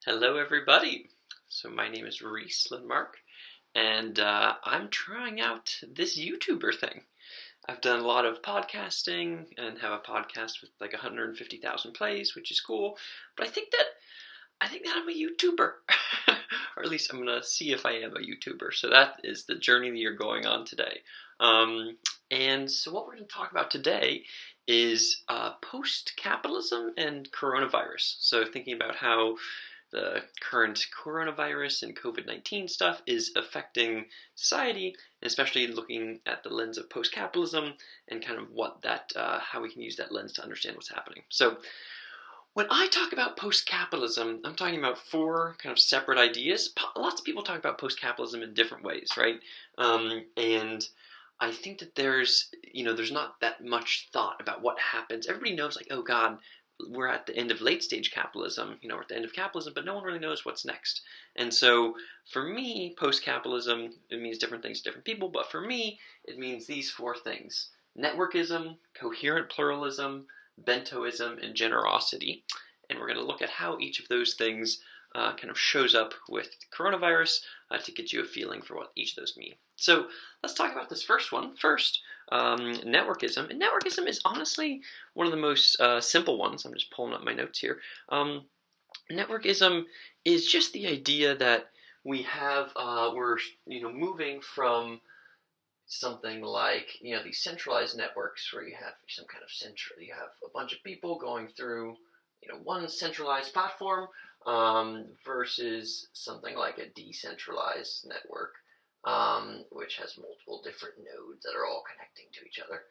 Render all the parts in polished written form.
Hello, everybody. So my name is Reese Lindmark, and I'm trying out this YouTuber thing. I've done a lot of podcasting and have a podcast with like 150,000 plays, which is cool. But I think that I'm a YouTuber, or at least I'm gonna see if I am a YouTuber. So that is the journey that you're going on today. And so what we're going to talk about today is post-capitalism and coronavirus. So thinking about how the current coronavirus and COVID-19 stuff is affecting society, and especially looking at the lens of post-capitalism and kind of what that, how we can use that lens to understand what's happening. So when I talk about post-capitalism, I'm talking about four kind of separate ideas. Lots of people talk about post-capitalism in different ways, right? And I think that there's not that much thought about what happens. Everybody knows, like, oh God, we're at the end of late stage capitalism, we're at the end of capitalism, but no one really knows what's next. And so for me, post-capitalism, it means different things to different people, but for me, it means these four things: networkism, coherent pluralism, Bento Ism, and generosity. And we're going to look at how each of those things kind of shows up with coronavirus to get you a feeling for what each of those mean. So let's talk about this first one first. Networkism. And networkism is honestly one of the most simple ones. I'm just pulling up my notes here. Networkism is just the idea that we have, we're moving from something like these centralized networks where you have some kind of you have a bunch of people going through one centralized platform versus something like a decentralized network, which has multiple different nodes that are all connecting to each other.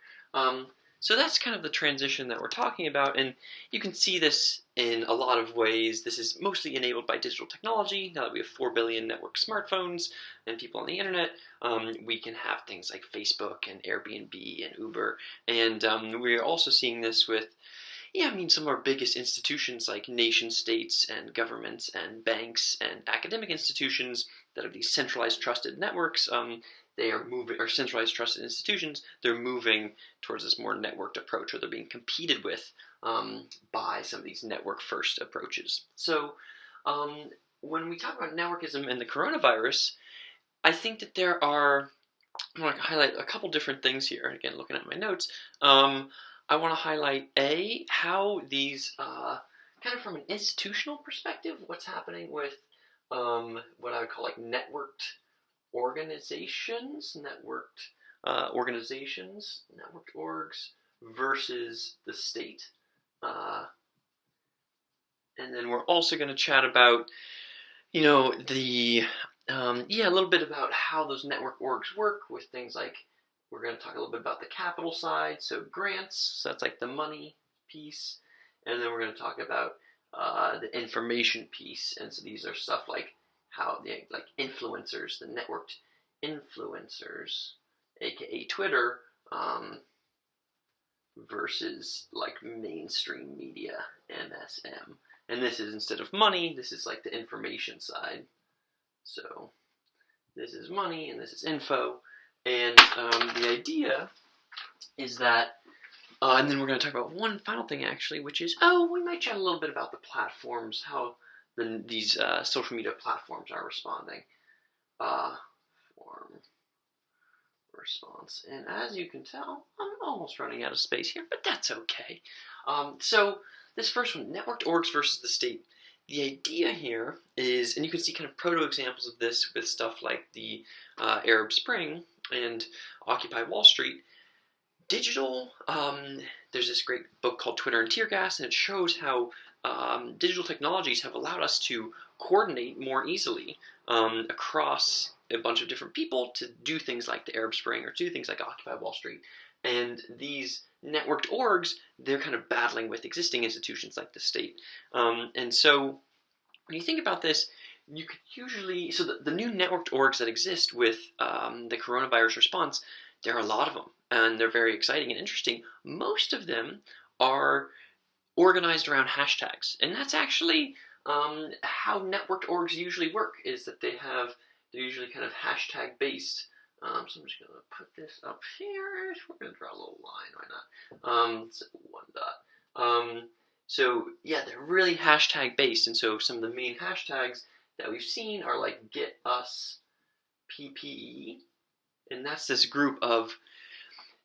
So that's kind of the transition that we're talking about, and you can see this in a lot of ways. This is mostly enabled by digital technology. Now that we have 4 billion network smartphones and people on the internet, we can have things like Facebook and Airbnb and Uber, and we're also seeing this with some of our biggest institutions like nation states and governments and banks and academic institutions that are these centralized trusted networks. They are moving, or centralized trusted institutions, they're moving towards this more networked approach, or they're being competed with by some of these network-first approaches. So when we talk about networkism and the coronavirus, I think that I want to highlight a couple different things here. Again, looking at my notes, I want to highlight how these, kind of from an institutional perspective, what's happening with what I would call like networked organizations, networked orgs versus the state. And then we're also going to chat about, a little bit about how those network orgs work with things like, we're going to talk a little bit about the capital side, so grants, so that's like the money piece, and then we're going to talk about the information piece, and so these are stuff like how like influencers, the networked influencers, aka Twitter, versus like mainstream media, MSM. And this is, instead of money, this is like the information side. So this is money and this is info. And the idea is that, and then we're going to talk about one final thing actually, which is, we might chat a little bit about the platforms, how these social media platforms are responding. Form response. And as you can tell, I'm almost running out of space here, but that's okay. So this first one, networked orgs versus the state. The idea here is, and you can see kind of proto-examples of this with stuff like the Arab Spring and Occupy Wall Street. Digital, there's this great book called Twitter and Tear Gas, and it shows how digital technologies have allowed us to coordinate more easily across a bunch of different people to do things like the Arab Spring or do things like Occupy Wall Street. And these networked orgs, they're kind of battling with existing institutions like the state. And so when you think about this, you could usually, so the new networked orgs that exist with the coronavirus response, there are a lot of them, and they're very exciting and interesting. Most of them are organized around hashtags, and that's actually how networked orgs usually work, is that they're usually kind of hashtag based. So I'm just going to put this up here. We're going to draw a little line, why not? So one dot. So yeah, they're really hashtag based, and so some of the main hashtags that we've seen are like Get Us PPE, and that's this group of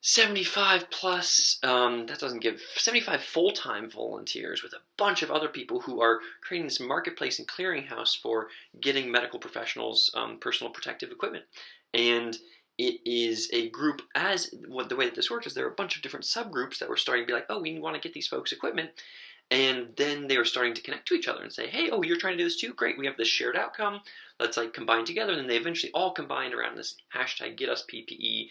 75 plus, that doesn't give, 75 full-time volunteers with a bunch of other people who are creating this marketplace and clearinghouse for getting medical professionals personal protective equipment. And it is a group, the way that this works is there are a bunch of different subgroups that were starting to be like, oh, we want to get these folks equipment. And then they were starting to connect to each other and say, hey, oh, you're trying to do this too? Great, we have this shared outcome. Let's like combine together. And then they eventually all combined around this hashtag Get Us PPE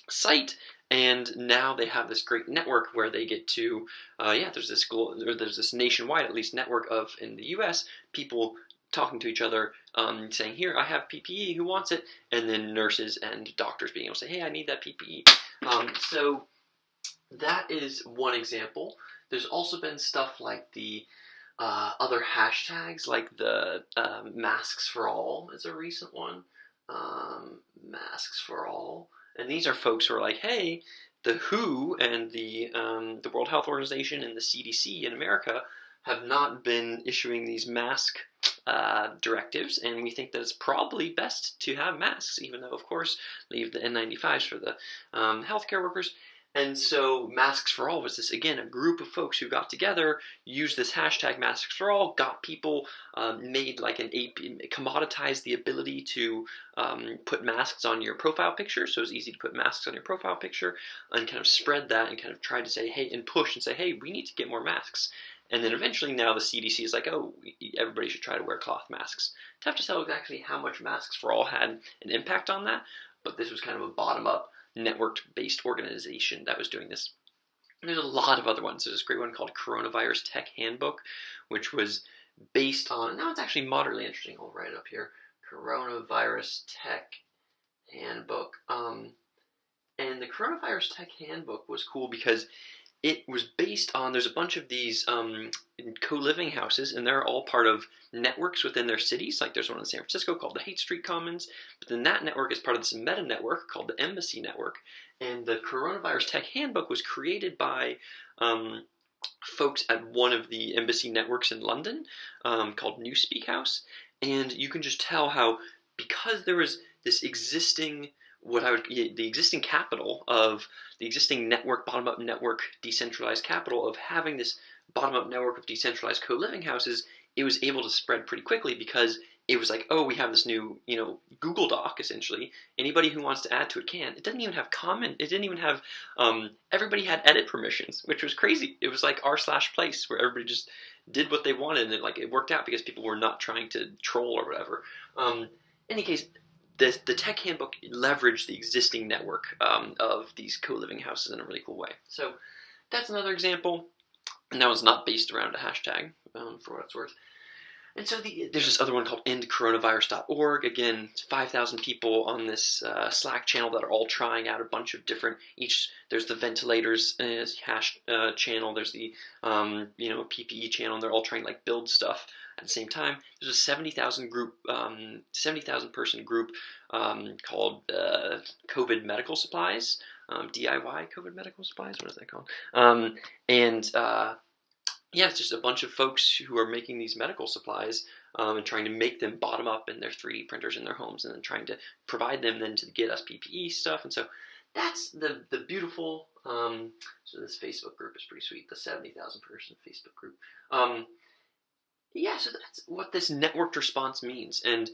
site, and now they have this great network where they get to, there's this nationwide, at least, network of, in the U.S., people talking to each other, saying, here, I have PPE, who wants it? And then nurses and doctors being able to say, hey, I need that PPE. So that is one example. There's also been stuff like the other hashtags, like the Masks for All is a recent one. Masks for All. And these are folks who are like, hey, the WHO and the World Health Organization and the CDC in America have not been issuing these mask directives, and we think that it's probably best to have masks, even though, of course, leave the N95s for the healthcare workers. And so Masks for All was this, again, a group of folks who got together, used this hashtag Masks for All, got people, made like commoditized the ability to put masks on your profile picture, so it was easy to put masks on your profile picture, and kind of spread that and kind of tried to say, hey, and push and say, hey, we need to get more masks. And then eventually now the CDC is like, oh, everybody should try to wear cloth masks. Tough to tell exactly how much Masks for All had an impact on that, but this was kind of a bottom-up, network-based organization that was doing this. And there's a lot of other ones. There's this great one called Coronavirus Tech Handbook, which was based on, now it's actually moderately interesting, I'll write it up here, Coronavirus Tech Handbook. And the Coronavirus Tech Handbook was cool because it was based on, there's a bunch of these co-living houses, and they're all part of networks within their cities. Like there's one in San Francisco called the Hate Street Commons, but then that network is part of this meta-network called the Embassy Network. And the Coronavirus Tech Handbook was created by folks at one of the embassy networks in London called Newspeak House. And you can just tell how, because there was this existing, the existing capital of the existing network, bottom-up network, decentralized capital of having this bottom-up network of decentralized co-living houses, it was able to spread pretty quickly because it was like, oh, we have this new, Google Doc, essentially. Anybody who wants to add to it can. It didn't even have comment. It didn't even have, everybody had edit permissions, which was crazy. It was like r/place where everybody just did what they wanted, and it worked out because people were not trying to troll or whatever. In any case, the Tech Handbook leveraged the existing network of these co-living houses in a really cool way. So that's another example. And that was not based around a hashtag, for what it's worth. And so there's this other one called endcoronavirus.org. Again, 5,000 people on this Slack channel that are all trying out a bunch of different, there's the ventilators hash channel, there's the PPE channel, and they're all trying to build stuff at the same time. There's a 70,000 person group called COVID Medical Supplies, DIY COVID Medical Supplies, what is that called? It's just a bunch of folks who are making these medical supplies and trying to make them bottom up in their 3D printers in their homes, and then trying to provide them then to Get Us PPE stuff. And so that's the beautiful, so this Facebook group is pretty sweet, the 70,000 person Facebook group. So that's what this networked response means. And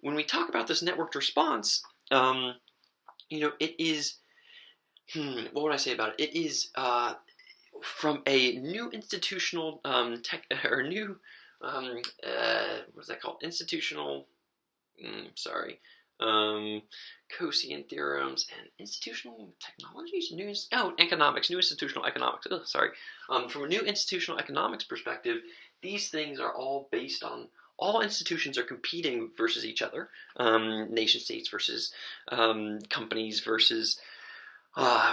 when we talk about this networked response, it is, what would I say about it? It is, from a new institutional what's that called? Institutional, Coasian theorems and institutional technologies? New institutional economics. From a new institutional economics perspective, these things are all based on, all institutions are competing versus each other. Nation states versus companies versus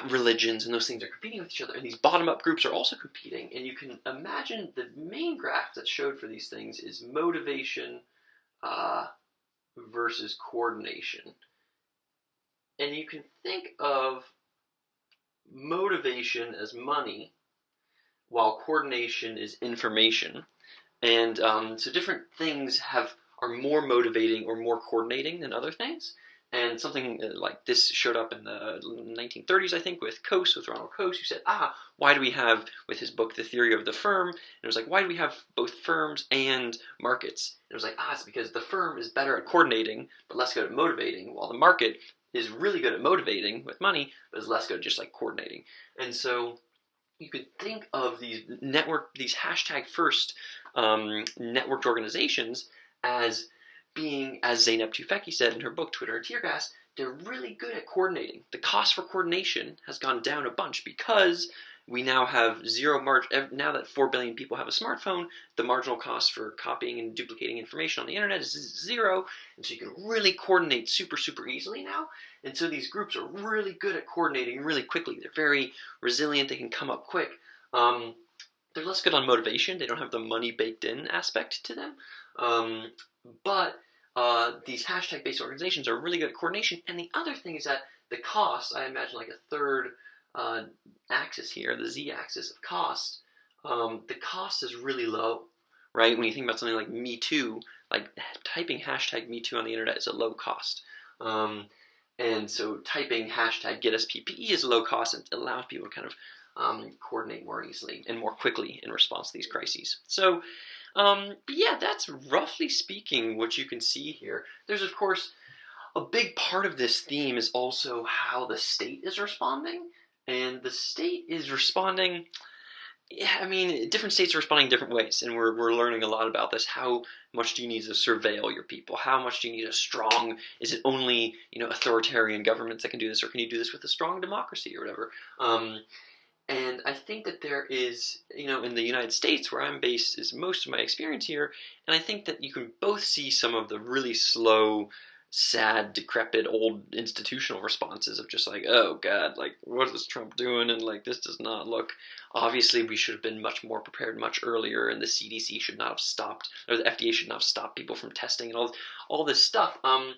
religions, and those things are competing with each other, and these bottom-up groups are also competing. And you can imagine the main graph that's showed for these things is motivation versus coordination. And you can think of motivation as money, while coordination is information. And so different things are more motivating or more coordinating than other things. And something like this showed up in the 1930s, I think, with Ronald Coase, who said, why do we have, with his book, The Theory of the Firm, and it was like, why do we have both firms and markets? And it was like, it's because the firm is better at coordinating, but less good at motivating, while the market is really good at motivating with money, but is less good at just like coordinating. And so you could think of these hashtag first networked organizations as being, as Zeynep Tufekci said in her book, Twitter and Tear Gas, they're really good at coordinating. The cost for coordination has gone down a bunch because we now have zero margin. Now that 4 billion people have a smartphone, the marginal cost for copying and duplicating information on the internet is zero, and so you can really coordinate super, super easily now. And so these groups are really good at coordinating really quickly. They're very resilient. They can come up quick. They're less good on motivation. They don't have the money baked in aspect to them. But these hashtag-based organizations are really good at coordination. And the other thing is that the cost, I imagine like a third axis here, the z-axis of cost, the cost is really low, right? When you think about something like Me Too, like typing hashtag Me Too on the internet is a low cost. And so typing hashtag GetUsPPE is low cost and allows people to kind of coordinate more easily and more quickly in response to these crises. So yeah, that's roughly speaking what you can see here. There's, of course, a big part of this theme is also how the state is responding. And the state is responding, different states are responding different ways. And we're learning a lot about this. How much do you need to surveil your people? How much do you need a strong, is it only, authoritarian governments that can do this? Or can you do this with a strong democracy or whatever? And I think that there is, in the United States, where I'm based, is most of my experience here, and I think that you can both see some of the really slow, sad, decrepit, old institutional responses of just like, oh God, like, what is Trump doing? And like, this does not look, obviously we should have been much more prepared much earlier, and the CDC should not have stopped, or the FDA should not have stopped people from testing and all this stuff. And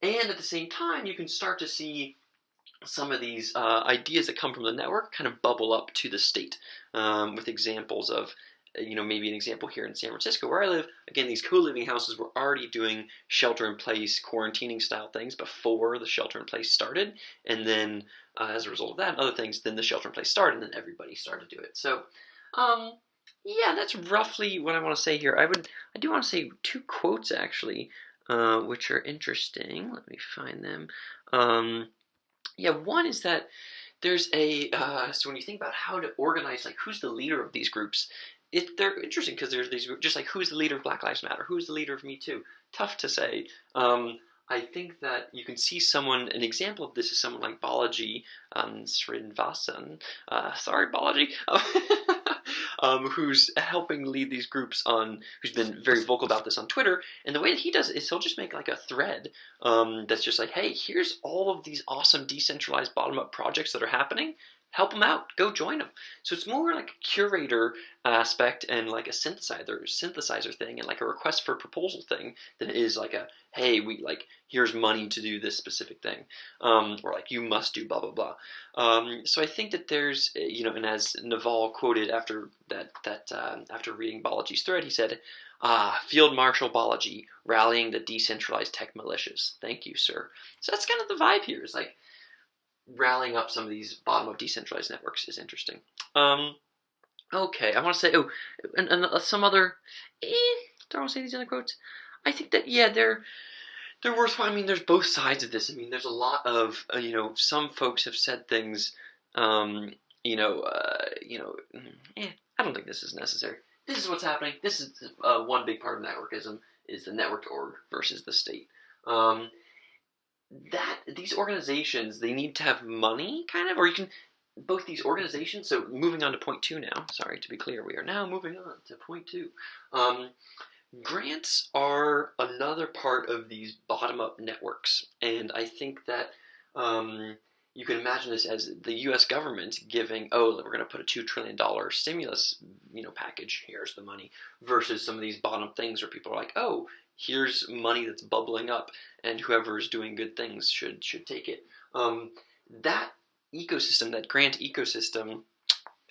at the same time, you can start to see some of these ideas that come from the network kind of bubble up to the state with examples of, maybe an example here in San Francisco where I live. Again, these co-living houses were already doing shelter-in-place, quarantining-style things before the shelter-in-place started. And then as a result of that and other things, then the shelter-in-place started and then everybody started to do it. So, yeah, that's roughly what I want to say here. I do want to say two quotes, actually, which are interesting. Let me find them. Yeah, one is that there's so when you think about how to organize, like who's the leader of these groups, they're interesting because there's these, just like who's the leader of Black Lives Matter, who's the leader of Me Too, tough to say. I think that you can see an example of this is someone like Balaji Srinivasan, sorry Balaji, who's helping lead these groups who's been very vocal about this on Twitter. And the way that he does it is he'll just make like a thread that's just like, hey, here's all of these awesome decentralized bottom-up projects that are happening. Help them out. Go join them. So it's more like a curator aspect and like a synthesizer thing and like a request for proposal thing than it is like a, hey, here's money to do this specific thing. Or like, you must do blah, blah, blah. So I think that there's, and as Naval quoted after after reading Balaji's thread, he said, Field Marshal Balaji rallying the decentralized tech militias. Thank you, sir. So that's kind of the vibe here. It's like, rallying up some of these bottom-up decentralized networks is interesting. Okay, I want to say, and some other, don't want to say these other quotes. I think that, yeah, they're worthwhile. There's both sides of this. There's a lot of, some folks have said things, I don't think this is necessary. This is what's happening. This is one big part of networkism, is the networked org versus the state. That these organizations, they need to have money, kind of, or you can, both these organizations, so moving on to point 2 now, sorry, to be clear, we are now moving on to point 2. Grants are another part of these bottom-up networks, and I think that you can imagine this as the U.S. government giving, we're going to put a $2 trillion stimulus, package, here's the money, versus some of these bottom things where people are like, here's money that's bubbling up, and whoever is doing good things should take it. That ecosystem, that grant ecosystem,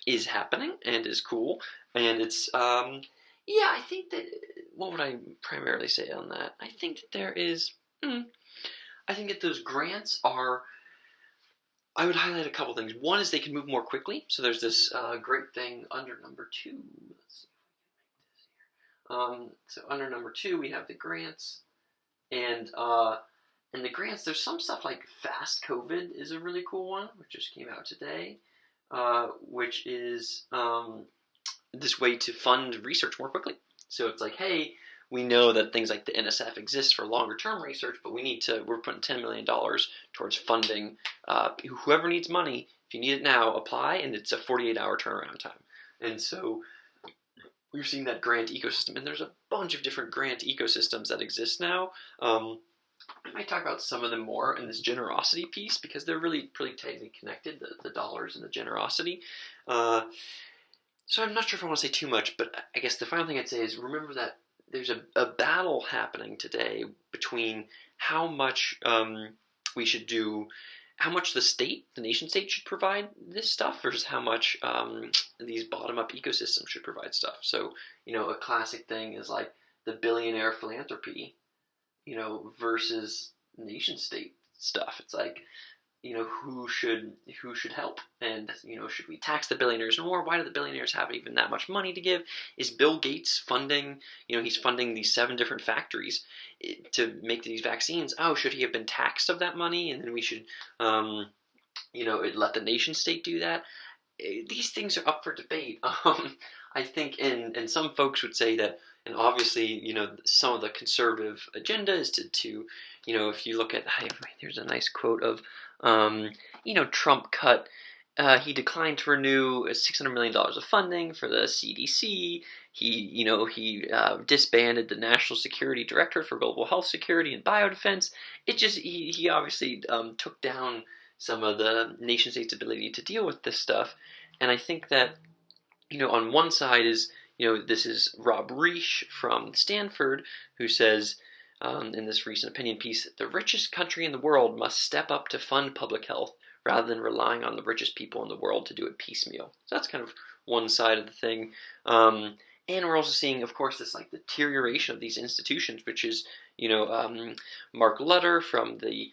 is happening and is cool, and it's yeah. I think that what would I primarily say on that? I think that there is. I think that those grants are. I would highlight a couple things. One is they can move more quickly. So there's this great thing under number 2. Let's see if we can make this here. So under number 2, we have the grants, and the grants. There's some stuff like Fast COVID is a really cool one, which just came out today, which is this way to fund research more quickly. So it's like, hey, we know that things like the NSF exist for longer term research, but we're putting $10 million towards funding whoever needs money. If you need it now, apply, and it's a 48-hour turnaround time. And so we're seeing that grant ecosystem, and there's a bunch of different grant ecosystems that exist now. I might talk about some of them more in this generosity piece because they're really tightly connected, the dollars and the generosity. So I'm not sure if I want to say too much, but I guess the final thing I'd say is remember that there's a battle happening today between how much we should do, how much the nation state should provide this stuff versus how much these bottom-up ecosystems should provide stuff. So, a classic thing is like the billionaire philanthropy, versus nation state stuff. It's like, who should help, and should we tax the billionaires more? Why do the billionaires have even that much money to give? Is Bill Gates funding? He's funding these 7 different factories to make these vaccines. Oh, should he have been taxed of that money, and then we should, let the nation state do that? These things are up for debate. I think, and some folks would say that, and obviously, some of the conservative agenda is to if you look at, there's a nice quote of, Trump cut, he declined to renew $600 million of funding for the CDC. He disbanded the National Security Director for Global Health Security and Biodefense. He obviously took down some of the nation state's ability to deal with this stuff. And I think that, on one side is, this is Rob Reich from Stanford, who says, in this recent opinion piece, the richest country in the world must step up to fund public health rather than relying on the richest people in the world to do it piecemeal. So that's kind of one side of the thing. And we're also seeing, of course, this like the deterioration of these institutions, which is, Mark Lutter from the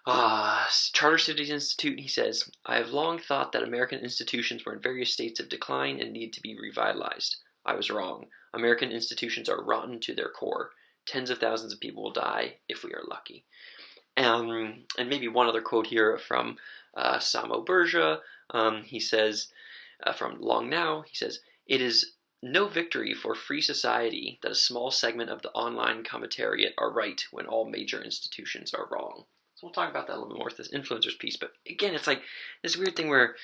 Charter Cities Institute. He says, I have long thought that American institutions were in various states of decline and need to be revitalized. I was wrong. American institutions are rotten to their core. Tens of thousands of people will die if we are lucky. And maybe one other quote here from Samo Berja. He says, from Long Now, he says, it is no victory for free society that a small segment of the online commentariat are right when all major institutions are wrong. So we'll talk about that a little bit more with this influencers piece. But again, it's like this weird thing where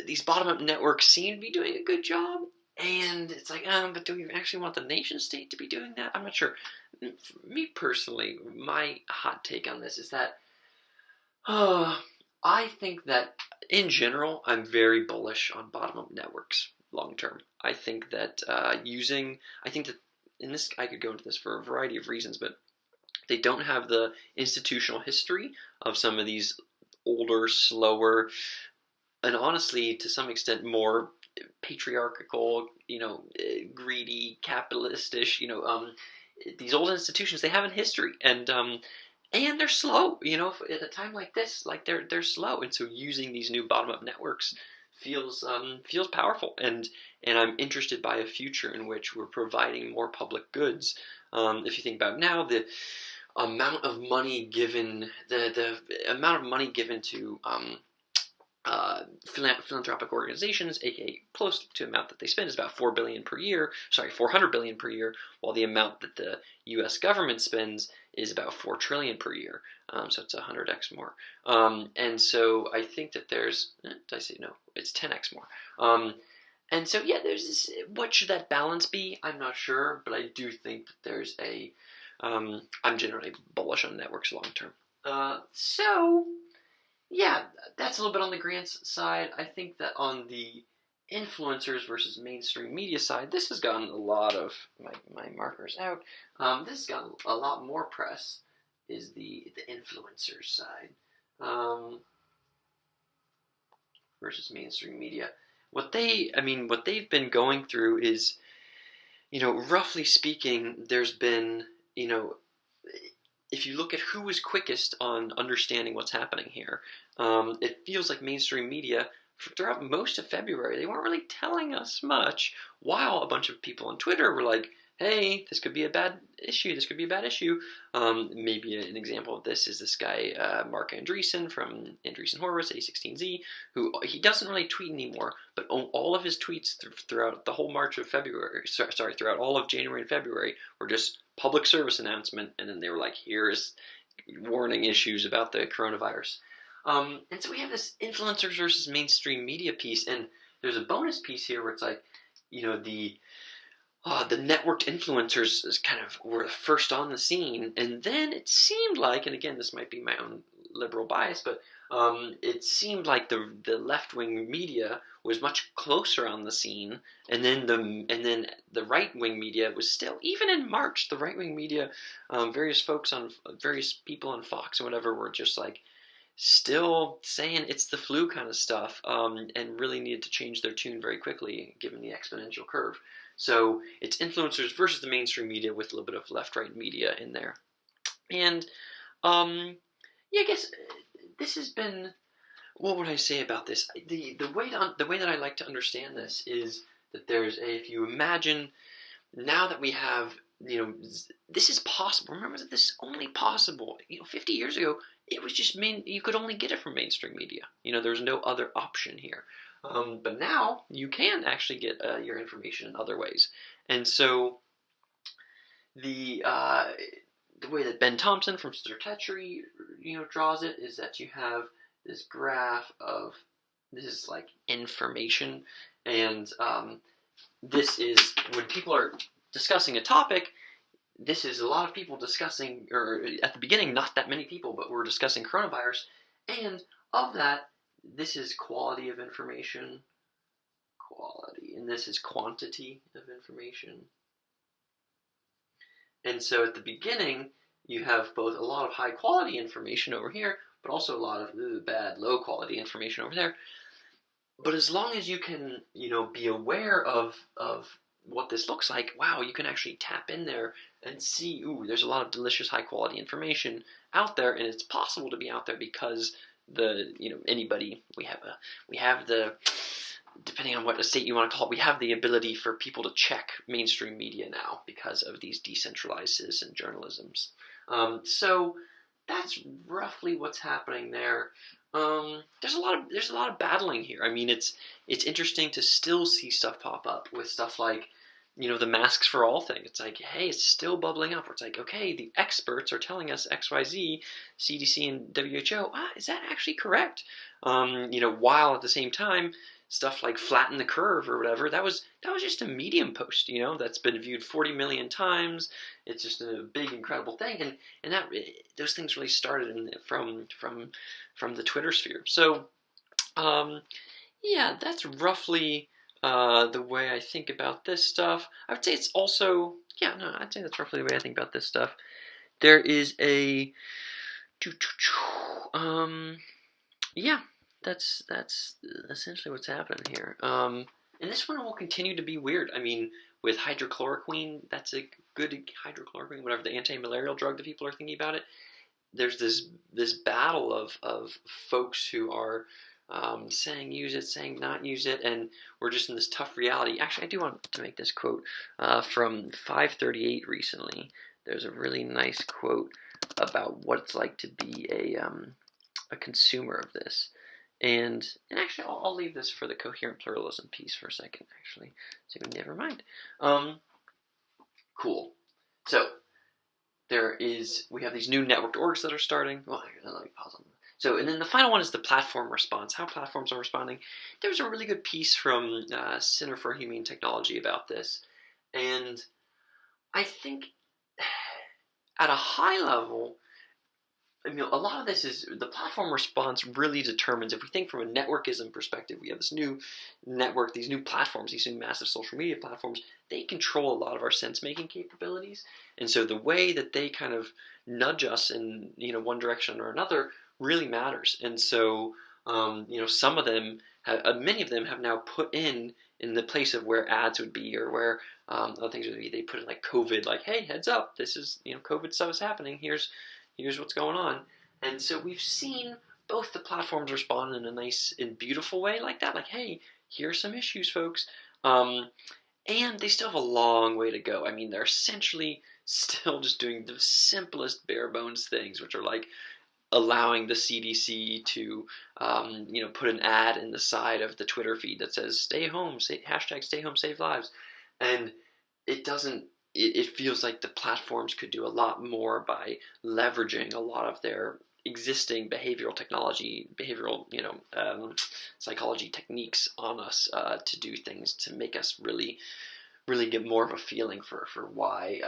these bottom-up networks seem to be doing a good job. And it's like, but do we actually want the nation state to be doing that? I'm not sure. For me personally, my hot take on this is that I think that in general, I'm very bullish on bottom-up networks long term. I think that in this, I could go into this for a variety of reasons, but they don't have the institutional history of some of these older, slower, and honestly, to some extent, more patriarchal, greedy, capitalistish, these old institutions, they have a history, and they're slow, at a time like this, like they're slow, and so using these new bottom-up networks feels powerful, and I'm interested by a future in which we're providing more public goods. If you think about now, the amount of money given, the amount of money given to philanthropic organizations, aka close to the amount that they spend, is about $400 billion per year, while the amount that the U.S. government spends is about $4 trillion per year. So it's 100x more. And so I think that there's, did I say no? It's 10x more. And so yeah, there's this. What should that balance be? I'm not sure, but I do think that there's a. I'm generally bullish on networks long term. So. Yeah, that's a little bit on the grants side. I think that on the influencers versus mainstream media side, this has gotten a lot of my markers out. This has gotten a lot more press. Is the influencers side versus mainstream media. what they've been going through is, roughly speaking, there's been, if you look at who was quickest on understanding what's happening here, it feels like mainstream media, throughout most of February, they weren't really telling us much, while a bunch of people on Twitter were like, hey, this could be a bad issue, this could be a bad issue. Maybe an example of this is this guy, Mark Andreessen from Andreessen Horowitz, A16Z, who he doesn't really tweet anymore, but all of his tweets throughout the whole March of February, throughout all of January and February, were just public service announcement, and then they were like, here's warning issues about the coronavirus. And so we have this influencers versus mainstream media piece, and there's a bonus piece here where it's like, the networked influencers were first on the scene, and then it seemed like, and again, this might be my own liberal bias, but it seemed like the left-wing media was much closer on the scene, and then the right-wing media was still, even in March, the right-wing media, various people on Fox and whatever were just like still saying it's the flu kind of stuff, and really needed to change their tune very quickly given the exponential curve. So it's influencers versus the mainstream media with a little bit of left-right media in there. And I guess this has been, what would I say about this? The way that I like to understand this is that if you imagine now that we have, this is possible. Remember that this is only possible. 50 years ago, it was just you could only get it from mainstream media. There's no other option here. But now you can actually get your information in other ways. And so the way that Ben Thompson from Stratechery, draws it is that you have this graph of, this is like information, and this is when people are discussing a topic. This is a lot of people discussing, or at the beginning, not that many people, but we're discussing coronavirus, and of that, this is quality of information, and this is quantity of information. And so at the beginning, you have both a lot of high quality information over here, but also a lot of bad, low quality information over there. But as long as you can, be aware of what this looks like, wow, you can actually tap in there and see, there's a lot of delicious high quality information out there, and it's possible to be out there because anybody, we have the, depending on what state you want to call it, we have the ability for people to check mainstream media now because of these decentralized citizen journalisms. So that's roughly what's happening there. There's a lot of battling here. It's interesting to still see stuff pop up with stuff like, the masks for all thing. It's like, hey, it's still bubbling up. Where it's like, okay, the experts are telling us XYZ, CDC and WHO. Is that actually correct? While at the same time, stuff like flatten the curve or whatever, that was just a Medium post, that's been viewed 40 million times. It's just a big, incredible thing, and that those things really started from the Twitter sphere. So, that's roughly the way I think about this stuff. I would say it's also, I'd say that's roughly the way I think about this stuff. There is a, that's essentially what's happening here. And this one will continue to be weird. With hydrochloroquine, that's a good hydrochloroquine, whatever, the anti-malarial drug that people are thinking about it. There's this battle of folks who are saying use it, saying not use it, and we're just in this tough reality. Actually, I do want to make this quote from 538 recently. There's a really nice quote about what it's like to be a consumer of this. And actually, I'll leave this for the coherent pluralism piece for a second, actually. So never mind. Cool. So we have these new networked orgs that are starting. Well, let me pause on that. So, and then the final one is the platform response, how platforms are responding. There was a really good piece from Center for Humane Technology about this. And I think at a high level, a lot of this is the platform response really determines, if we think from a networkism perspective, we have this new network, these new platforms, these new massive social media platforms, they control a lot of our sense-making capabilities. And so the way that they kind of nudge us in one direction or another really matters. And so Some of them, many of them have now put in the place of where ads would be, or where other things would be. They put in like COVID, like, hey, heads up, this is, COVID stuff is happening. Here's what's going on. And so we've seen both the platforms respond in a nice and beautiful way like that, like, hey, here's some issues, folks. And they still have a long way to go. I mean, they're essentially still just doing the simplest bare bones things, which are like allowing the CDC to, put an ad in the side of the Twitter feed that says "Stay home," hashtag "Stay home, save lives," and it doesn't. It feels like the platforms could do a lot more by leveraging a lot of their existing behavioral psychology techniques on us to do things to make us really get more of a feeling for why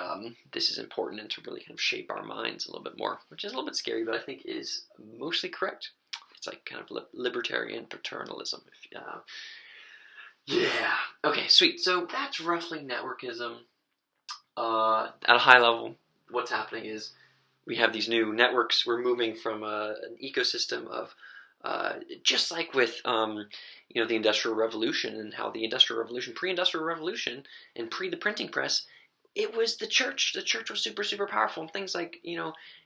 this is important, and to really kind of shape our minds a little bit more, which is a little bit scary, but I think is mostly correct. It's like kind of libertarian paternalism. Yeah. Okay, sweet. So that's roughly networkism. At a high level, what's happening is we have these new networks. We're moving from an ecosystem of just like with the Industrial Revolution, and how the Industrial Revolution, pre-Industrial Revolution, and pre the printing press, it was the church. The church was super, super powerful, and things like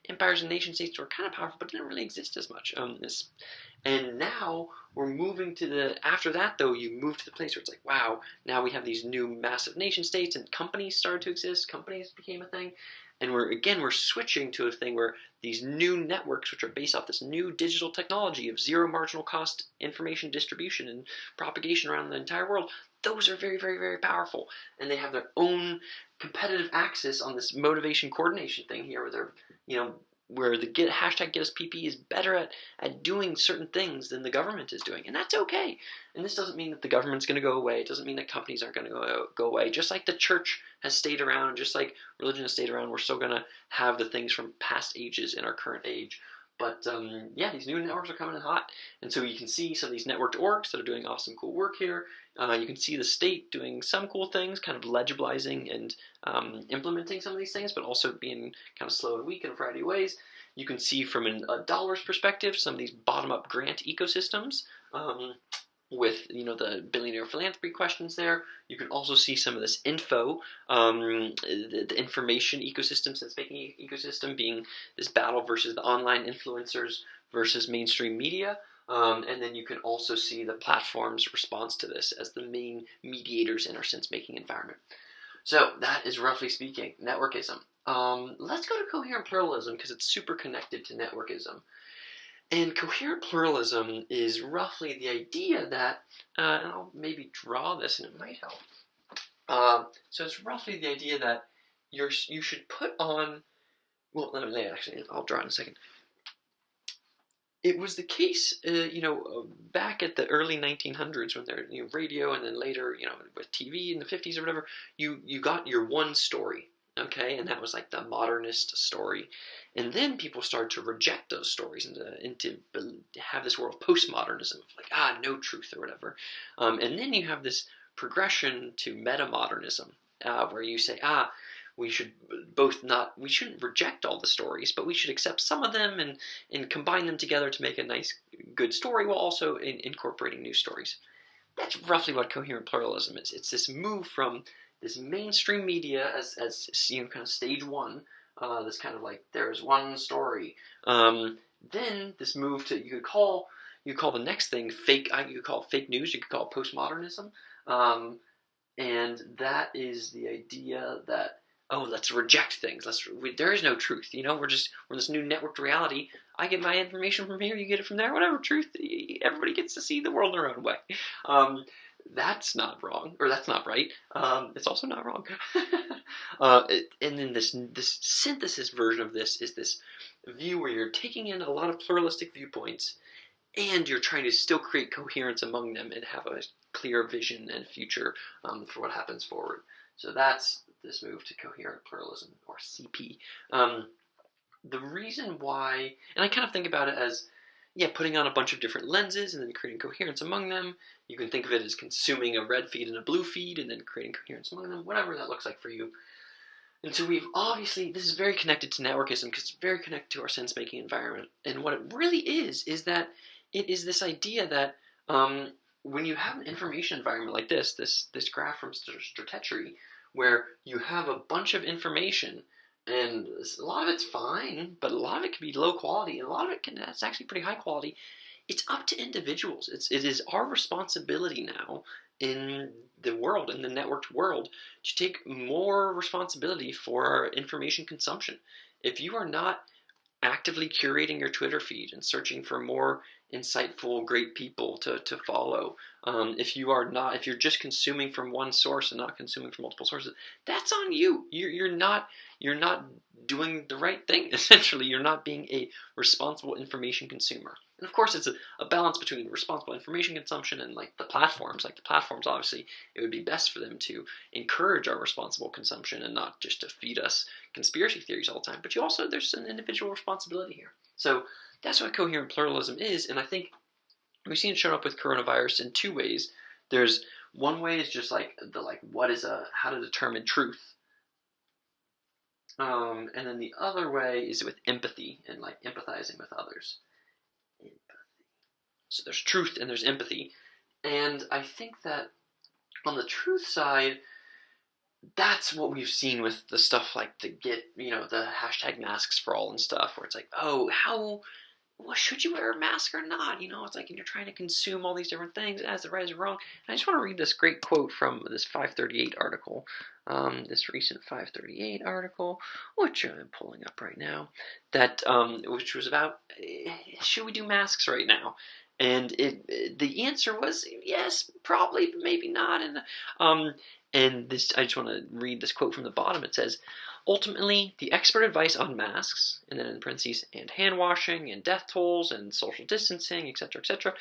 empires and nation states were kind of powerful, but didn't really exist as much. And now we're moving to after that, though, you move to the place where it's like, wow, now we have these new massive nation states, and companies started to exist. Companies became a thing. And we're switching to a thing where these new networks, which are based off this new digital technology of zero marginal cost information distribution and propagation around the entire world, those are very, very, very powerful. And they have their own competitive axis on this motivation coordination thing here, where they're, where the hashtag GetUsPP is better at doing certain things than the government is doing. And that's okay. And this doesn't mean that the government's going to go away. It doesn't mean that companies aren't going to go away. Just like the church has stayed around, just like religion has stayed around, we're still going to have the things from past ages in our current age. But these new networks are coming in hot. And so you can see some of these networked orgs that are doing awesome, cool work here. You can see the state doing some cool things, kind of legibilizing and implementing some of these things, but also being kind of slow and weak in a variety of ways. You can see from a dollar's perspective some of these bottom-up grant ecosystems with the billionaire philanthropy questions there. You can also see some of this info, the information ecosystem, sense-making ecosystem, being this battle versus the online influencers versus mainstream media. And then you can also see the platform's response to this as the main mediators in our sense-making environment. So that is, roughly speaking, networkism. Let's go to coherent pluralism, because it's super connected to networkism. And coherent pluralism is roughly the idea that, and I'll maybe draw this and it might help. So it's roughly the idea that you should put on, well, I'll draw it in a second. It was the case, back at the early 1900s when there, radio, and then later, with TV in the 50s or whatever, you got your one story. Okay, and that was like the modernist story. And then people started to reject those stories and to have this world of postmodernism, like, no truth or whatever. And then you have this progression to metamodernism, where you say, we shouldn't reject all the stories, but we should accept some of them and combine them together to make a nice, good story, while also incorporating new stories. That's roughly what coherent pluralism is. It's this move from this mainstream media as kind of stage one, this kind of like, there's one story. Then this move to, you could call the next thing fake. You could call it fake news. You could call it postmodernism. And that is the idea that, let's reject things. There is no truth. We're in this new networked reality. I get my information from here. You get it from there. Whatever truth. Everybody gets to see the world in their own way. That's not wrong, or that's not right. It's also not wrong. And then this synthesis version of this is this view where you're taking in a lot of pluralistic viewpoints, and you're trying to still create coherence among them and have a clear vision and future for what happens forward. So that's this move to coherent pluralism, or CP. The reason why, and I kind of think about it as, putting on a bunch of different lenses and then creating coherence among them. You can think of it as consuming a red feed and a blue feed and then creating coherence among them, whatever that looks like for you. And so this is very connected to networkism, because it's very connected to our sense-making environment. And what it really is that it is this idea that when you have an information environment like this graph from Stratechery, where you have a bunch of information, and a lot of it's fine, but a lot of it can be low quality, and a lot of it's actually pretty high quality. It's up to individuals. It is our responsibility now in the world, in the networked world, to take more responsibility for our information consumption. If you are not actively curating your Twitter feed and searching for more insightful, great people to follow. If you're just consuming from one source and not consuming from multiple sources, that's on you. You're not doing the right thing. Essentially, you're not being a responsible information consumer. And of course, it's a balance between responsible information consumption and the platforms. Like the platforms, obviously, it would be best for them to encourage our responsible consumption and not just to feed us conspiracy theories all the time. But there's an individual responsibility here. So that's what coherent pluralism is, and I think we've seen it shown up with coronavirus in two ways. There's one way is just how to determine truth. And then the other way is with empathy and empathizing with others. Empathy. So there's truth and there's empathy. And I think that on the truth side, that's what we've seen with the stuff like the hashtag masks for all and stuff, where it's like, should you wear a mask or not? It's like, and you're trying to consume all these different things as the right is wrong. And I just want to read this great quote from this 538 article, this recent 538 article, which I'm pulling up right now, that which was about should we do masks right now? And the answer was yes, probably, but maybe not. And this, I just want to read this quote from the bottom. It says, ultimately, the expert advice on masks, and then in parentheses, and hand washing, and death tolls, and social distancing, etc.,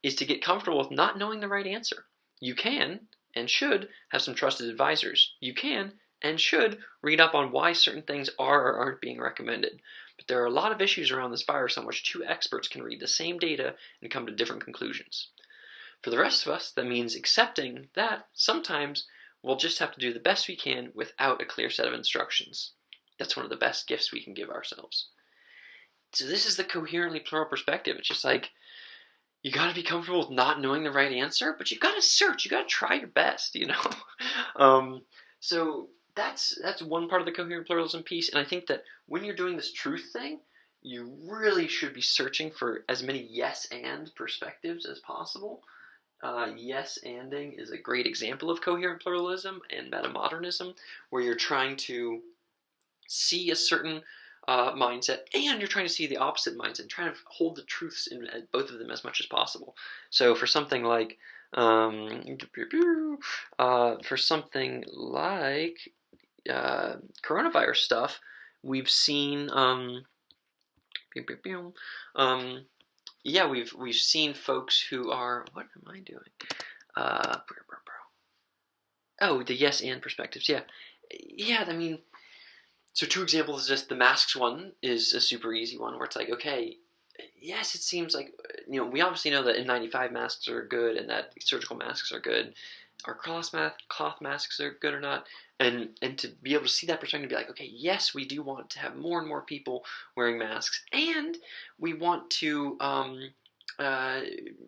is to get comfortable with not knowing the right answer. You can, and should, have some trusted advisors. You can, and should, read up on why certain things are or aren't being recommended. But there are a lot of issues around this virus on which two experts can read the same data and come to different conclusions. For the rest of us, that means accepting that sometimes we'll just have to do the best we can without a clear set of instructions. That's one of the best gifts we can give ourselves. So this is the coherently plural perspective. It's just like, you got to be comfortable with not knowing the right answer, but you got to search. You got to try your best, So that's one part of the coherent pluralism piece. And I think that when you're doing this truth thing, you really should be searching for as many yes and perspectives as possible. Yes-anding is a great example of coherent pluralism and metamodernism, where you're trying to see a certain mindset, and you're trying to see the opposite mindset, and trying to hold the truths in both of them as much as possible. So for something like coronavirus stuff, we've seen we've seen folks who are, what am I doing? The yes and perspectives. Yeah. I mean, so two examples is just the masks one is a super easy one, where it's like, okay, yes, it seems like, we obviously know that N95 masks are good and that surgical masks are good. Are cloth masks are good or not? And to be able to see that perspective and be like, okay, yes, we do want to have more and more people wearing masks, and we want to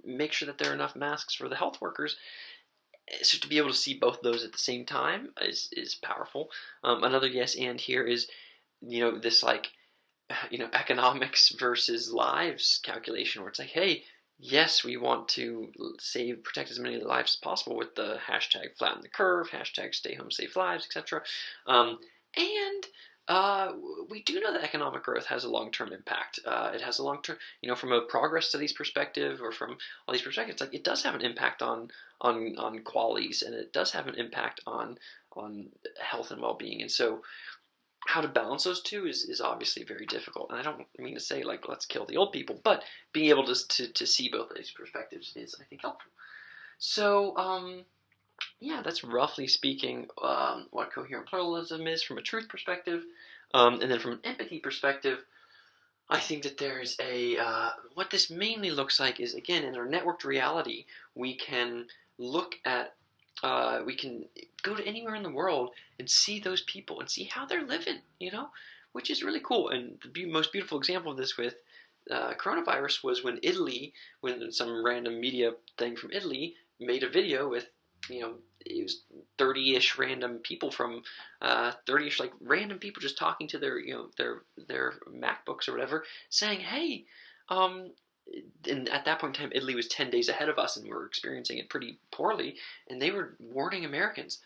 make sure that there are enough masks for the health workers. So to be able to see both of those at the same time is powerful. Another yes and here is, this economics versus lives calculation, where it's like, hey, yes, we want to protect as many lives as possible with the hashtag flatten the curve, hashtag stay home, save lives, etc. And we do know that economic growth has a long-term impact. It has a long-term, from a progress studies perspective, or from all these perspectives, it does have an impact on qualities, and it does have an impact on health and well-being. And so how to balance those two is obviously very difficult. And I don't mean to say let's kill the old people, but being able to see both of these perspectives is, I think, helpful. So that's roughly speaking what coherent pluralism is from a truth perspective. And then from an empathy perspective, I think that there's what this mainly looks like is, again, in our networked reality, we can look at we can go to anywhere in the world and see those people and see how they're living, which is really cool. And the most beautiful example of this with coronavirus was when some random media thing from Italy made a video with, it was 30-ish random people from 30-ish like random people just talking to their MacBooks or whatever, saying, hey, and at that point in time, Italy was 10 days ahead of us and were experiencing it pretty poorly, and they were warning Americans,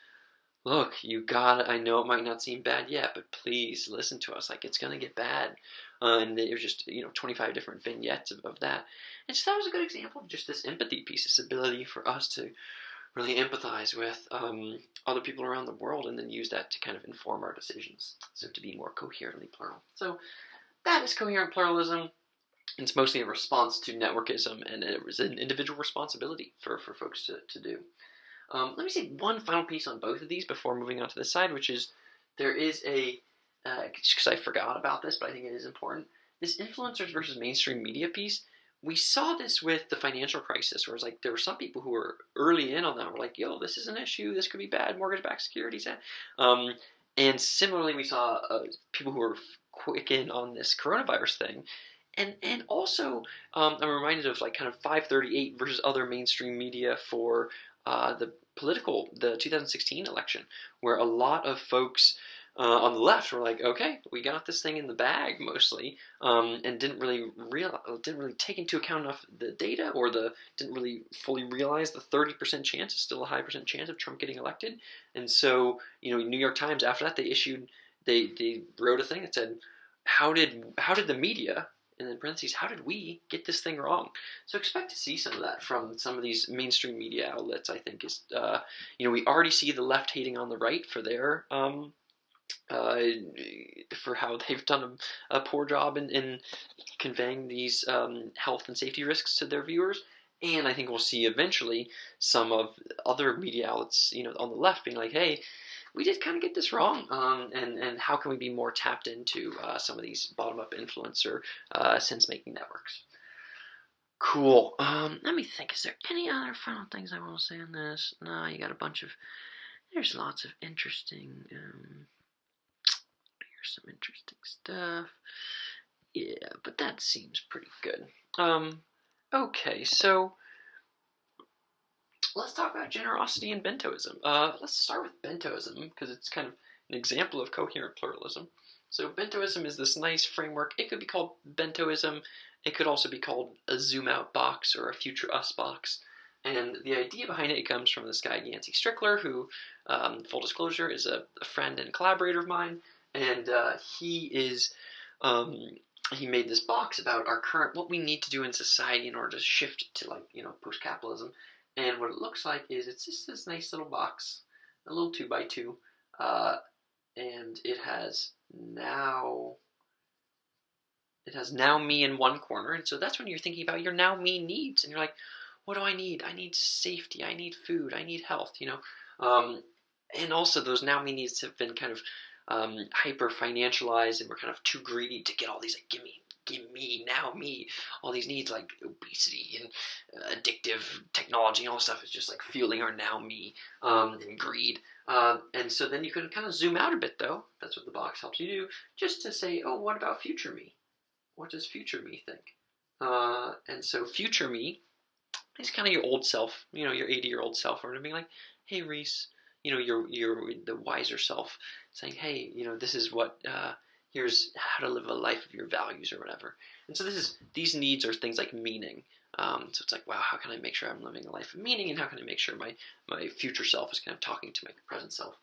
look, I know it might not seem bad yet, but please listen to us, like, it's going to get bad. And it was just, 25 different vignettes of that. And so that was a good example of just this empathy piece, this ability for us to really empathize with other people around the world and then use that to kind of inform our decisions, so to be more coherently plural. So that is coherent pluralism. It's mostly a response to networkism, and it was an individual responsibility for folks to do. Let me say one final piece on both of these before moving on to this side, which is there is because I forgot about this, but I think it is important, this influencers versus mainstream media piece. We saw this with the financial crisis, where it's like there were some people who were early in on that, were like, yo, this is an issue, this could be bad, mortgage-backed securities. And similarly, we saw people who were quick in on this coronavirus thing. And also, I'm reminded of like kind of 538 versus other mainstream media for the 2016 election, where a lot of folks on the left were like, okay, we got this thing in the bag mostly, and didn't really take into account enough the data, or didn't really fully realize the 30% chance is still a high percent chance of Trump getting elected. And so, New York Times after that, they wrote a thing that said, how did the media, and in parentheses, how did we get this thing wrong? So expect to see some of that from some of these mainstream media outlets. I think is, we already see the left hating on the right for their for how they've done a poor job in conveying these health and safety risks to their viewers. And I think we'll see eventually some of other media outlets, on the left being like, hey, we did kind of get this wrong, and how can we be more tapped into some of these bottom-up influencer sense-making networks? Cool. Let me think. Is there any other final things I want to say on this? No, you got a bunch of... There's lots of interesting... here's some interesting stuff. Yeah, but that seems pretty good. Okay, so... let's talk about generosity and Bento Ism. Let's start with Bento Ism, because it's kind of an example of coherent pluralism. So Bento Ism is this nice framework. It could be called Bento Ism. It could also be called a zoom out box or a future us box. And the idea behind it comes from this guy, Yancey Strickler, who, full disclosure, is a friend and collaborator of mine. And he made this box about what we need to do in society in order to shift to post-capitalism. And what it looks like is it's just this nice little box, a little 2x2, and it has now me in one corner. And so that's when you're thinking about your now me needs, and you're like, what do I need? I need safety, I need food, I need health, and also those now me needs have been kind of hyper financialized, and we're kind of too greedy to get all these like give me, now me, all these needs like obesity and addictive technology and all this stuff is just like fueling our now me and greed. And so then you can kind of zoom out a bit, though. That's what the box helps you do, just to say, oh, what about future me? What does future me think? And so future me is kind of your old self, your 80-year-old self, or being like, hey, Reese, you're the wiser self saying, hey, this is what... here's how to live a life of your values or whatever. And so these needs are things like meaning. So it's like, wow, how can I make sure I'm living a life of meaning, and how can I make sure my future self is kind of talking to my present self?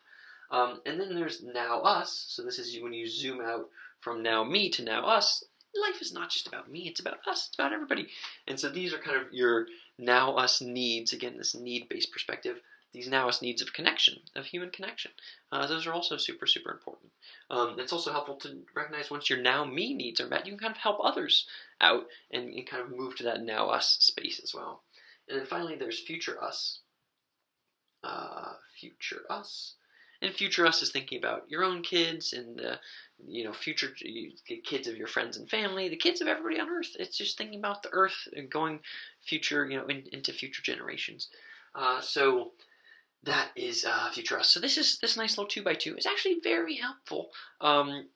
And then there's now us. So this is when you zoom out from now me to now us. Life is not just about me, it's about us, it's about everybody. And so these are kind of your now us needs, again, this need-based perspective. These now us needs of connection, of human connection. Those are also super, super important. It's also helpful to recognize once your now me needs are met, you can kind of help others out and kind of move to that now us space as well. And then finally, there's future us. Future us. And future us is thinking about your own kids and the future kids of your friends and family, the kids of everybody on Earth. It's just thinking about the Earth and going future, into future generations. So that is future us. So this nice little 2x2 is actually very helpful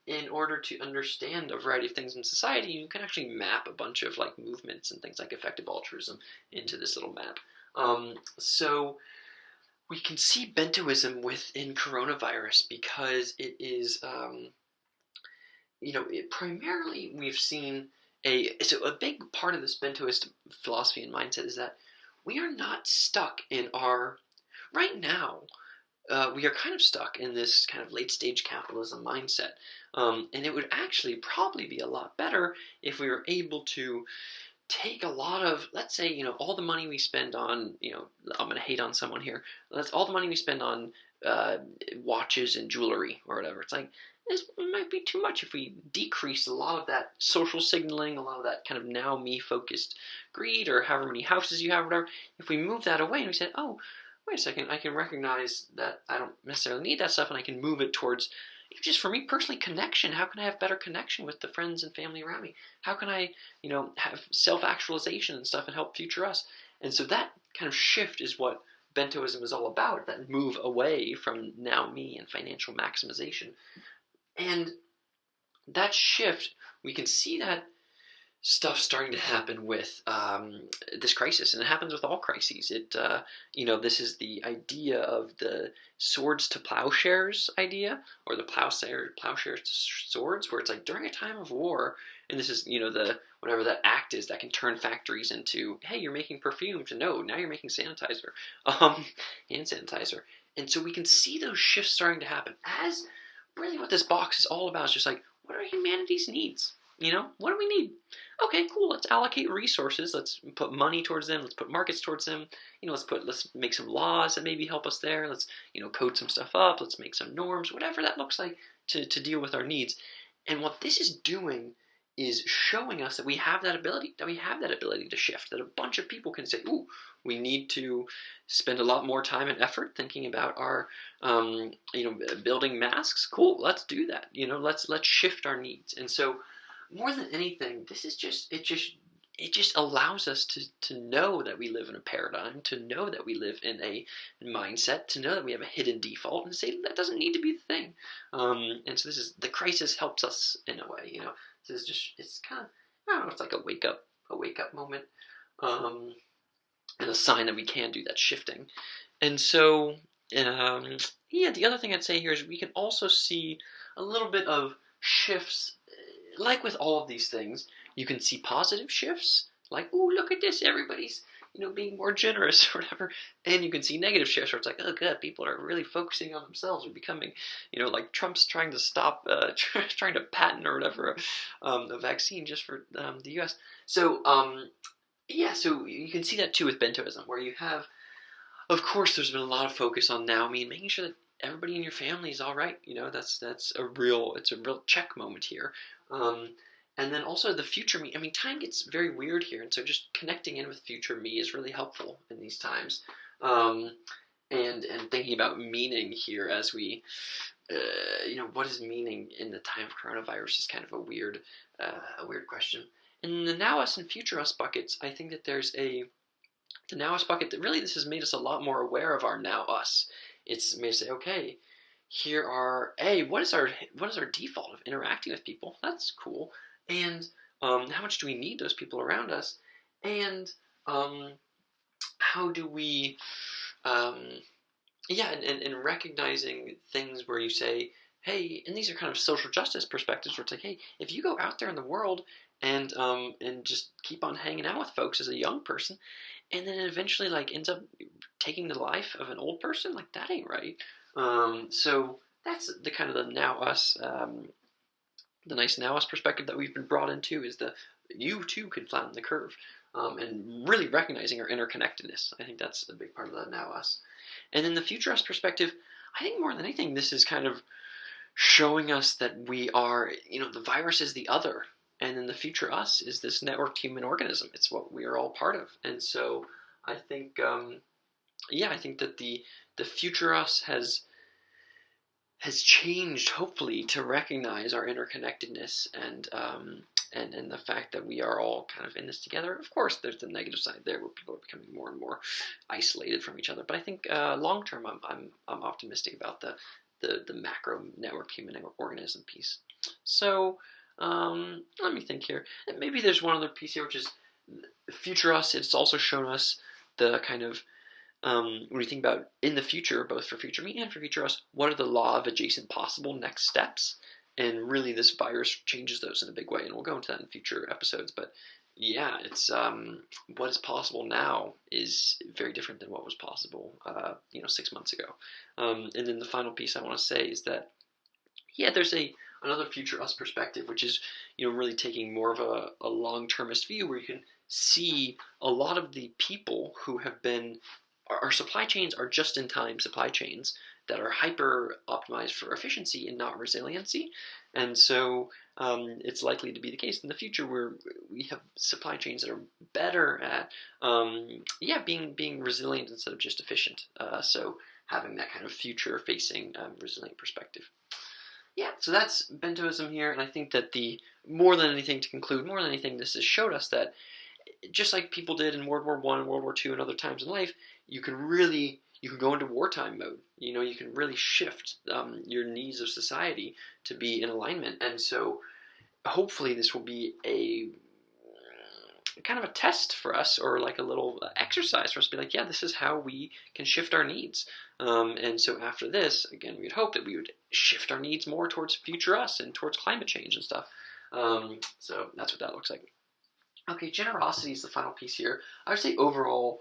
in order to understand a variety of things in society. You can actually map a bunch of like movements and things like effective altruism into this little map. So we can see Bento Ism within coronavirus because it is, primarily we've seen so a big part of this Bentoist philosophy and mindset is that we are not stuck in our, right now, we are kind of stuck in this kind of late stage capitalism mindset. And it would actually probably be a lot better if we were able to take a lot of, let's say, all the money we spend on, I'm going to hate on someone here. That's all the money we spend on watches and jewelry or whatever. It's like, this might be too much if we decrease a lot of that social signaling, a lot of that kind of now me focused greed, or however many houses you have, or whatever. If we move that away and we said, oh, wait a second, I can recognize that I don't necessarily need that stuff, and I can move it towards, just for me personally, connection. How can I have better connection with the friends and family around me? How can I, have self-actualization and stuff and help future us? And so that kind of shift is what Bentoism is all about, that move away from now me and financial maximization. And that shift, we can see that stuff starting to happen with this crisis, and it happens with all crises. This is the idea of the swords to plowshares idea, or the plowshares to swords, where it's like during a time of war, and this is, the whatever that act is that can turn factories into, hey, you're making perfume, to no, now you're making sanitizer, hand sanitizer. And so we can see those shifts starting to happen, as really what this box is all about is just like, what are humanity's needs? What do we need? Okay, cool. Let's allocate resources. Let's put money towards them. Let's put markets towards them. Let's make some laws that maybe help us there. Let's, code some stuff up. Let's make some norms, whatever that looks like to deal with our needs. And what this is doing is showing us that we have that ability, to shift, that a bunch of people can say, ooh, we need to spend a lot more time and effort thinking about our, building masks. Cool, let's do that. Let's shift our needs. And so, more than anything, this is it just allows us to know that we live in a paradigm, to know that we live in a mindset, to know that we have a hidden default, and to say that doesn't need to be the thing. And so the crisis helps us in a way. This is it's kind of, I don't know, it's like a wake up moment, and a sign that we can do that shifting. And so, the other thing I'd say here is we can also see a little bit of shifts. Like with all of these things, you can see positive shifts, like, ooh, look at this, everybody's, being more generous or whatever. And you can see negative shifts where it's like, oh god, people are really focusing on themselves or becoming, like Trump's trying to stop, trying to patent or whatever, a vaccine just for the US. So, so you can see that too with Bentoism, where you have, of course, there's been a lot of focus on now me and making sure that everybody in your family is all right. That's a real check moment here. And then also the future me. I mean, time gets very weird here, and so just connecting in with future me is really helpful in these times. And thinking about meaning here as we, what is meaning in the time of coronavirus is kind of a weird question. In the now us and future us buckets, I think that there's the now us bucket that really this has made us a lot more aware of our now us. It's made us say, okay, here are, what is our default of interacting with people? That's cool. And how much do we need those people around us? And how do we, and recognizing things where you say, hey, and these are kind of social justice perspectives where it's like, hey, if you go out there in the world and just keep on hanging out with folks as a young person, and then it eventually like ends up taking the life of an old person, like that ain't right. So that's the kind of the now us, the nice now us perspective that we've been brought into, is you too can flatten the curve, and really recognizing our interconnectedness. I think that's a big part of the now us. And then the future us perspective, I think more than anything, this is kind of showing us that we are, the virus is the other, and then the future us is this networked human organism. It's what we are all part of. And so I think, I think that the future us has changed, hopefully, to recognize our interconnectedness and and the fact that we are all kind of in this together. Of course, there's the negative side there where people are becoming more and more isolated from each other. But I think long term, I'm optimistic about the macro network human organism piece. So let me think here. Maybe there's one other piece here, which is future us. It's also shown us the kind of when we think about in the future, both for future me and for future us, what are the law of adjacent possible next steps? And really, this virus changes those in a big way, and we'll go into that in future episodes. But yeah, it's what is possible now is very different than what was possible, 6 months ago. And then the final piece I want to say is that there's another future us perspective, which is really taking more of a long-termist view, where you can see a lot of the people who have been our supply chains are just-in-time supply chains that are hyper-optimized for efficiency and not resiliency. And so it's likely to be the case in the future where we have supply chains that are better at being resilient instead of just efficient. So having that kind of future-facing resilient perspective. Yeah, so that's Bento Ism here, and I think that more than anything, this has showed us that just like people did in World War I and World War II and other times in life, you can go into wartime mode. You can really shift your needs of society to be in alignment. And so hopefully this will be a kind of a test for us, or like a little exercise for us to be like, yeah, this is how we can shift our needs. And so after this, again, we'd hope that we would shift our needs more towards future us and towards climate change and stuff. So that's what that looks like. Okay, generosity is the final piece here. I would say overall,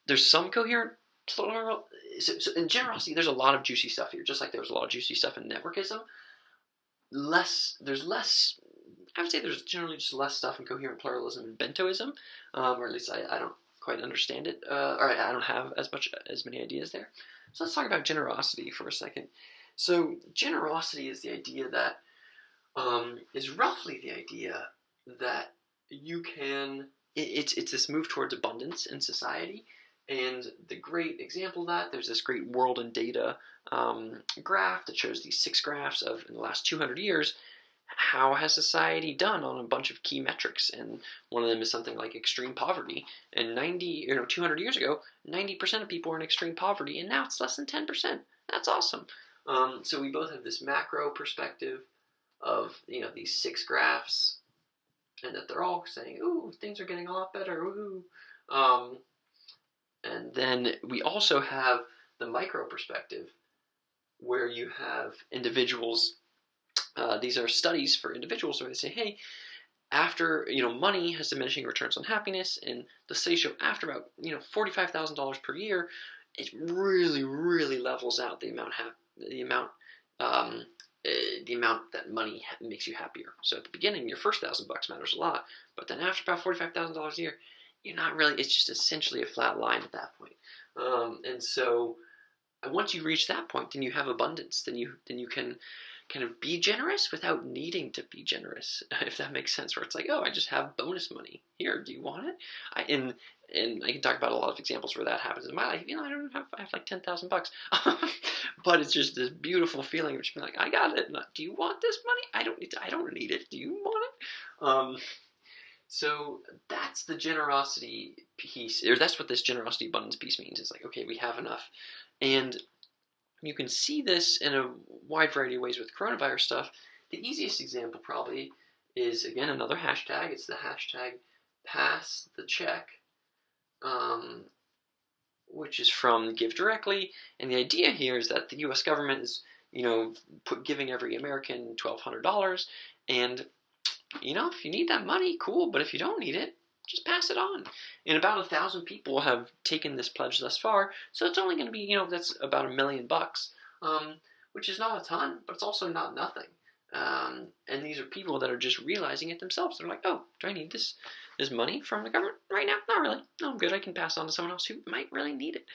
there's some coherent. So in generosity, there's a lot of juicy stuff here, just like there was a lot of juicy stuff in networkism. I would say there's generally just less stuff in coherent pluralism and Bento Ism, or at least I don't quite understand it, or I don't have as many ideas there. So let's talk about generosity for a second. So generosity is the idea that is roughly the idea that you can. It's this move towards abundance in society. And the great example of that, there's this great world and data graph that shows these 6 graphs of, in the last 200 years, how has society done on a bunch of key metrics. And one of them is something like extreme poverty. And 200 years ago, 90% of people were in extreme poverty, and now it's less than 10%. That's awesome. So we both have this macro perspective of, these 6 graphs, and that they're all saying, ooh, things are getting a lot better, ooh. And then we also have the micro perspective, where you have individuals. These are studies for individuals where they say, hey, after money has diminishing returns on happiness, and the studies show after about $45,000 per year, it really, really levels out the amount that money makes you happier. So at the beginning, your first $1,000 matters a lot, but then after about $45,000 a year, you're not really. It's just essentially a flat line at that point. And so once you reach that point, then you have abundance. Then you can kind of be generous without needing to be generous, if that makes sense. Where it's like, oh, I just have bonus money here. Do you want it? And I can talk about a lot of examples where that happens in my life. I have like $10,000, but it's just this beautiful feeling of just being like, I got it. Do you want this money? I don't need it. Do you want it? So that's the generosity piece, or that's what this generosity abundance piece means. It's like, okay, we have enough. And you can see this in a wide variety of ways with coronavirus stuff. The easiest example probably is, again, another hashtag. It's the hashtag #PassTheCheck, which is from Give Directly. And the idea here is that the U.S. government is, giving every American $1,200, and if you need that money, cool, but if you don't need it, just pass it on. And about 1,000 people have taken this pledge thus far, so it's only going to be, that's about $1 million, which is not a ton, but it's also not nothing. And these are people that are just realizing it themselves. They're like, oh, do I need this money from the government right now? Not really. No, I'm good. I can pass it on to someone else who might really need it.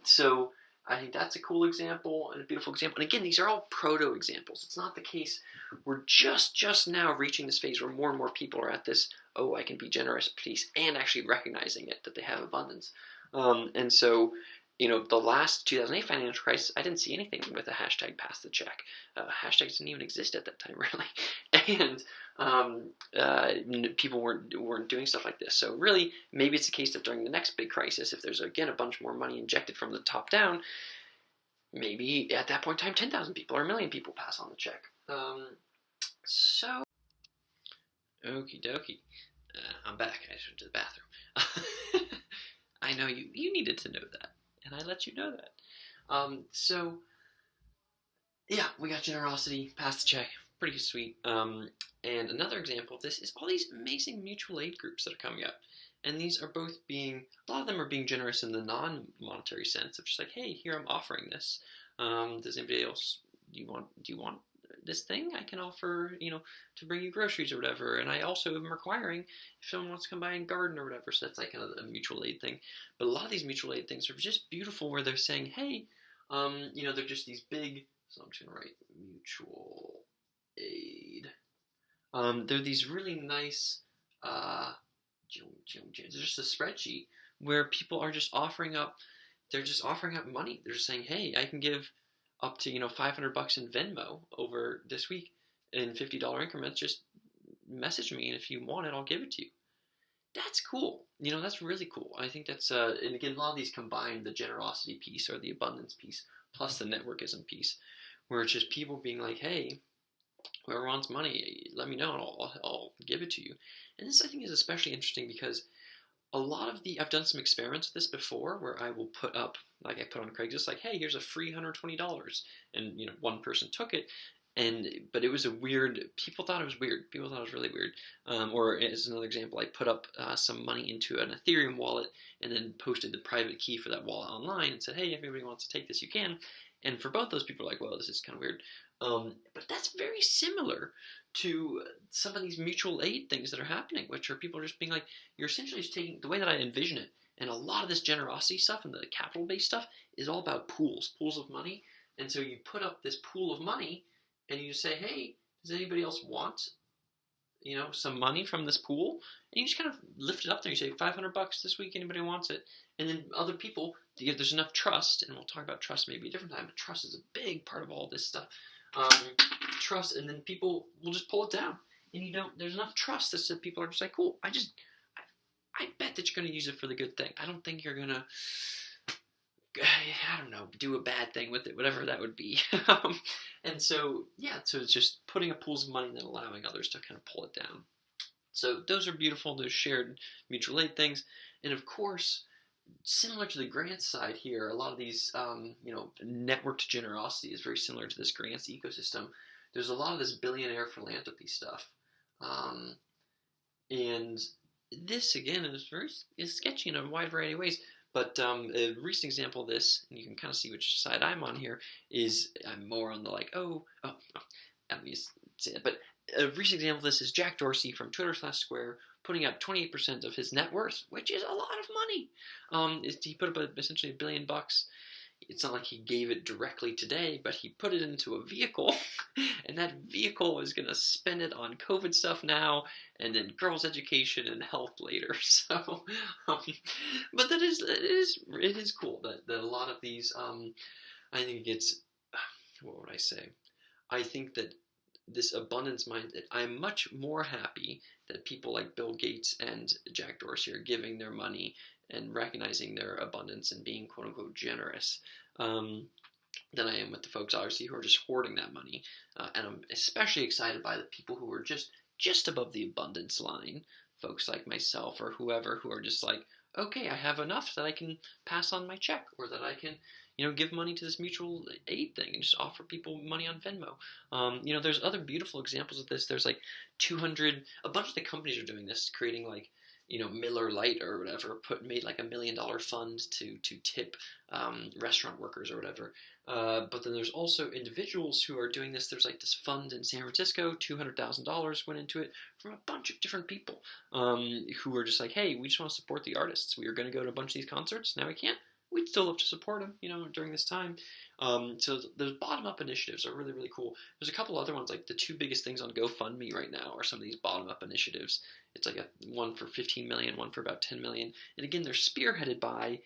So I think that's a cool example and a beautiful example. And again, these are all proto-examples. It's not the case. We're just now reaching this phase where more and more people are at this, oh, I can be generous piece, and actually recognizing it, that they have abundance. And so, the last 2008 financial crisis, I didn't see anything with a hashtag #PassTheCheck. Hashtags didn't even exist at that time, really. and people weren't doing stuff like this. So really, maybe it's a case that during the next big crisis, if there's again a bunch more money injected from the top down, maybe at that point in time, 10,000 people or 1,000,000 people pass on the check. So, okie dokie. I'm back. I just went to the bathroom. I know you needed to know that, and I let you know that. So, yeah, we got generosity, passed the check, pretty sweet. And another example of this is all these amazing mutual aid groups that are coming up. And these are both a lot of them are being generous in the non-monetary sense of just like, hey, here I'm offering this. Does anybody else, do you want this thing? I can offer, to bring you groceries or whatever. And I also am requiring if someone wants to come by and garden or whatever. So that's like kind of a mutual aid thing. But a lot of these mutual aid things are just beautiful where they're saying, hey, they're just these big, so I'm just going to write mutual aid. They're these really nice, it's just a spreadsheet where people are just offering up money. They're just saying, hey, I can give up to, $500 in Venmo over this week in $50 increments. Just message me, and if you want it, I'll give it to you. That's cool. That's really cool. I think that's, and again, a lot of these combine the generosity piece or the abundance piece plus the networkism piece, where it's just people being like, hey, whoever wants money, let me know and I'll give it to you. And this, I think, is especially interesting because a lot of I've done some experiments with this before where I will put up, like I put on Craigslist, like, hey, here's a free $120. And, one person took it. But it was people thought it was weird. People thought it was really weird. Or as another example, I put up some money into an Ethereum wallet and then posted the private key for that wallet online and said, hey, if anybody wants to take this, you can. And for both those people, like, well, this is kind of weird. But that's very similar to some of these mutual aid things that are happening, which are people just being like, you're essentially just taking, the way that I envision it, and a lot of this generosity stuff and the capital-based stuff is all about pools of money. And so you put up this pool of money, and you say, hey, does anybody else want, some money from this pool? And you just kind of lift it up there. You say, $500 this week, anybody wants it? And then other people, there's enough trust, and we'll talk about trust maybe a different time, but trust is a big part of all this stuff. Trust, and then people will just pull it down. And there's enough trust that people are just like, cool, I bet that you're going to use it for the good thing. I don't think you're going to, do a bad thing with it, whatever that would be. And so, so it's just putting up pools of money and then allowing others to kind of pull it down. So those are beautiful, those shared mutual aid things. And of course, similar to the grants side here, a lot of these, networked generosity is very similar to this grants ecosystem. There's a lot of this billionaire philanthropy stuff. And this, again, is sketchy in a wide variety of ways. But a recent example of this, and you can kind of see which side I'm on here, is I'm more on the like, I don't need to say it, but a recent example of this is Jack Dorsey from Twitter/Square putting up 28% of his net worth, which is a lot of money. He put up essentially $1 billion. It's not like he gave it directly today, but he put it into a vehicle, and that vehicle is going to spend it on COVID stuff now, and then girls' education and health later. So, but it is cool that a lot of these, I think it's, what would I say? I think that this abundance mindset, I'm much more happy that people like Bill Gates and Jack Dorsey are giving their money and recognizing their abundance and being quote unquote generous than I am with the folks obviously who are just hoarding that money. And I'm especially excited by the people who are just above the abundance line, folks like myself or whoever who are just like, okay, I have enough that I can pass on my check, or that I can, give money to this mutual aid thing and just offer people money on Venmo. There's other beautiful examples of this. There's like a bunch of the companies are doing this, creating like, Miller Lite or whatever, made like $1 million fund to tip restaurant workers or whatever. But then there's also individuals who are doing this. There's like this fund in San Francisco, $200,000 went into it from a bunch of different people who are just like, hey, we just want to support the artists. We are going to go to a bunch of these concerts. Now we can't. We'd still love to support them, during this time. So those bottom-up initiatives are really, really cool. There's a couple other ones, like the two biggest things on GoFundMe right now are some of these bottom-up initiatives. It's like one for 15 million, one for about 10 million. And again, they're spearheaded by,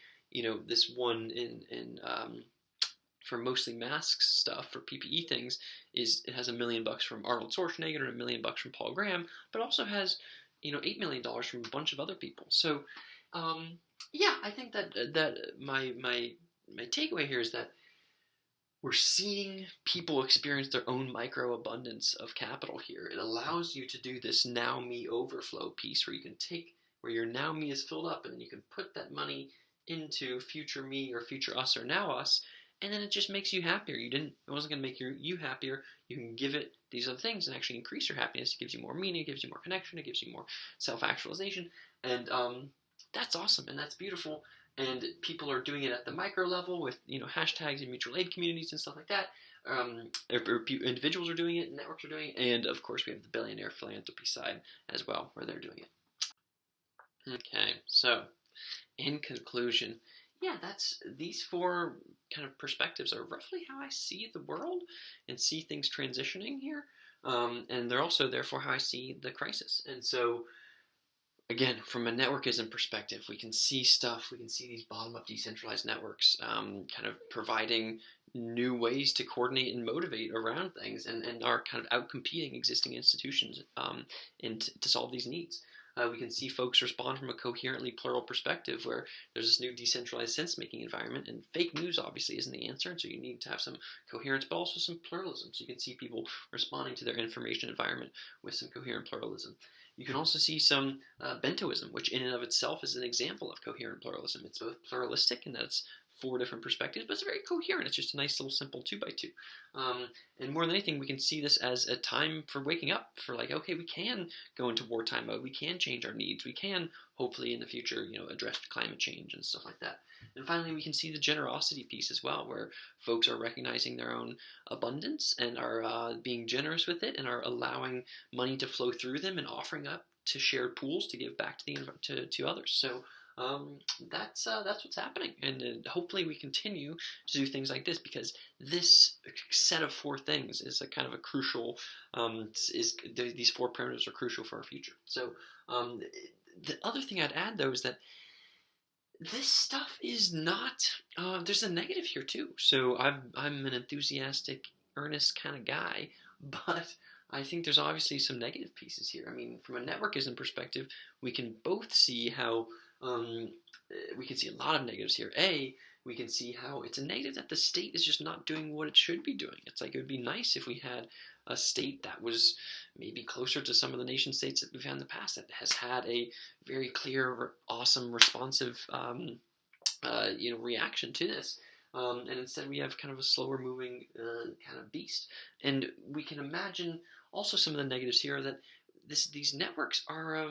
this one in for mostly masks stuff, for PPE things, is it has $1 million from Arnold Schwarzenegger and $1 million from Paul Graham, but also has $8 million from a bunch of other people. So, yeah, I think that my takeaway here is that we're seeing people experience their own micro abundance of capital here. It allows you to do this now me overflow piece where you can take where your now me is filled up, and then you can put that money into future me or future us or now us, and then it just makes you happier. It wasn't going to make you happier. You can give it these other things and actually increase your happiness. It gives you more meaning, it gives you more connection, it gives you more self-actualization, and that's awesome and that's beautiful. And people are doing it at the micro level with hashtags and mutual aid communities and stuff like that. Individuals are doing it, networks are doing it, and of course we have the billionaire philanthropy side as well, where they're doing it. Okay, so in conclusion, yeah, these four kind of perspectives are roughly how I see the world and see things transitioning here, and they're also therefore how I see the crisis. And so, again, from a networkism perspective, we can see these bottom-up decentralized networks kind of providing new ways to coordinate and motivate around things, and are kind of out-competing existing institutions to solve these needs. We can see folks respond from a coherently plural perspective where there's this new decentralized sense-making environment, and fake news obviously isn't the answer, and so you need to have some coherence but also some pluralism. So you can see people responding to their information environment with some coherent pluralism. You can also see some Bento Ism, which in and of itself is an example of coherent pluralism. It's both pluralistic in that it's four different perspectives, but it's very coherent. It's just a nice little simple 2x2. And more than anything, we can see this as a time for waking up, for like, okay, we can go into wartime mode, we can change our needs, we can hopefully in the future, address climate change and stuff like that. And finally, we can see the generosity piece as well, where folks are recognizing their own abundance and are being generous with it and are allowing money to flow through them and offering up to shared pools to give back to others. So that's what's happening, and hopefully we continue to do things like this, because this set of four things is a kind of a crucial. These four primitives are crucial for our future. So the other thing I'd add though is that this stuff is not. There's a negative here too. So I'm an enthusiastic, earnest kind of guy, but I think there's obviously some negative pieces here. I mean, from a networkism perspective, we can both see how. We can see a lot of negatives here. We can see how it's a negative that the state is just not doing what it should be doing. It's like it would be nice if we had a state that was maybe closer to some of the nation states that we've had in the past, that has had a very clear, awesome, responsive reaction to this. And instead we have kind of a slower moving kind of beast. And we can imagine also some of the negatives here that these networks are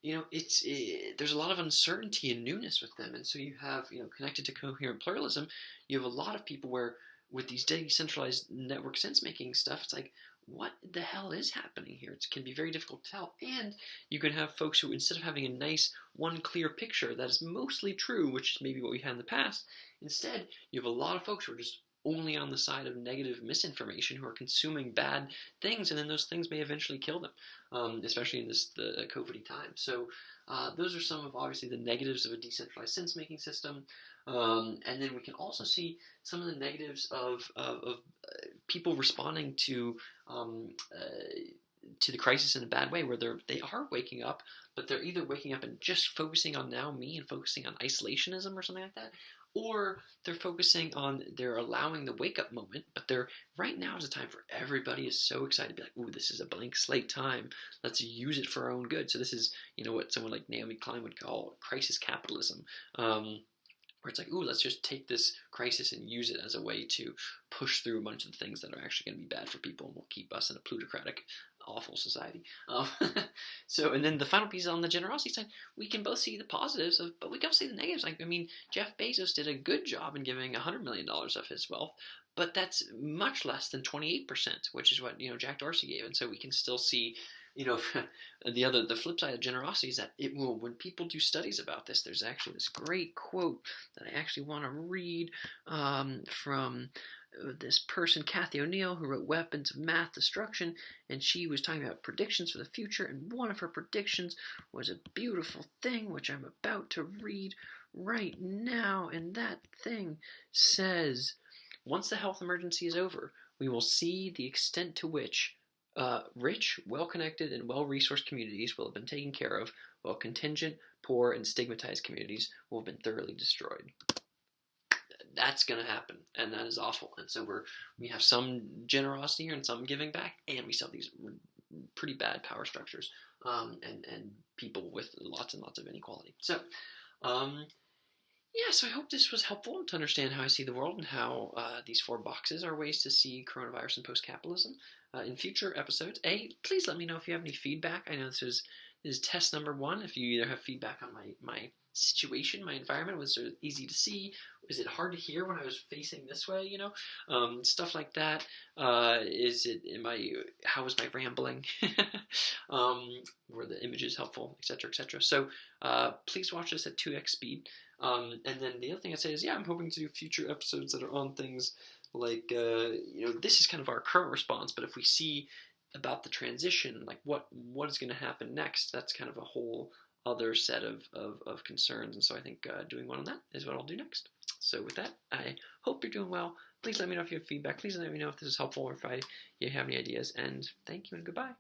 there's a lot of uncertainty and newness with them, and so you have connected to coherent pluralism, you have a lot of people where with these decentralized network sense-making stuff, it's like, what the hell is happening here? It can be very difficult to tell, and you can have folks who, instead of having a nice one clear picture that is mostly true, which is maybe what we had in the past, instead you have a lot of folks who are just only on the side of negative misinformation, who are consuming bad things, and then those things may eventually kill them, especially in the COVID time. So those are some of obviously the negatives of a decentralized sense-making system, and then we can also see some of the negatives of people responding to the crisis in a bad way, where they are waking up, but they're either waking up and just focusing on now me and focusing on isolationism or something like that, or they're allowing the wake-up moment, but right now is a time for everybody is so excited to be like, ooh, this is a blank slate time. Let's use it for our own good. So this is, what someone like Naomi Klein would call crisis capitalism, where it's like, ooh, let's just take this crisis and use it as a way to push through a bunch of the things that are actually going to be bad for people and will keep us in a plutocratic, awful society. And then the final piece on the generosity side, we can both see the positives, but we can also see the negatives. Like, I mean, Jeff Bezos did a good job in giving $100 million of his wealth, but that's much less than 28%, which is what, Jack Dorsey gave. And so we can still see, the flip side of generosity is that it will, when people do studies about this, there's actually this great quote that I actually want to read from this person, Kathy O'Neill, who wrote Weapons of Math Destruction, and she was talking about predictions for the future, and one of her predictions was a beautiful thing, which I'm about to read right now, and that thing says, Once the health emergency is over, we will see the extent to which rich, well-connected, and well-resourced communities will have been taken care of, while contingent, poor, and stigmatized communities will have been thoroughly destroyed. That's going to happen, and that is awful. And so we have some generosity here and some giving back, and we still have these pretty bad power structures, and people with lots and lots of inequality. So, yeah, so I hope this was helpful to understand how I see the world and how these 4 boxes are ways to see coronavirus and post-capitalism. In future episodes, please let me know if you have any feedback. I know this is test number 1. If you either have feedback on my situation, my environment, was it easy to see? Was it hard to hear when I was facing this way? Stuff like that. How was my rambling? Were the images helpful, etc., etc. So please watch this at 2x speed. And then the other thing I'd say is, I'm hoping to do future episodes that are on things like, this is kind of our current response, but if we see about the transition, like what is going to happen next, that's kind of a whole other set of concerns. And so I think doing one on that is what I'll do next. So with that, I hope you're doing well. Please let me know if you have feedback. Please let me know if this is helpful or if you have any ideas. And thank you and goodbye.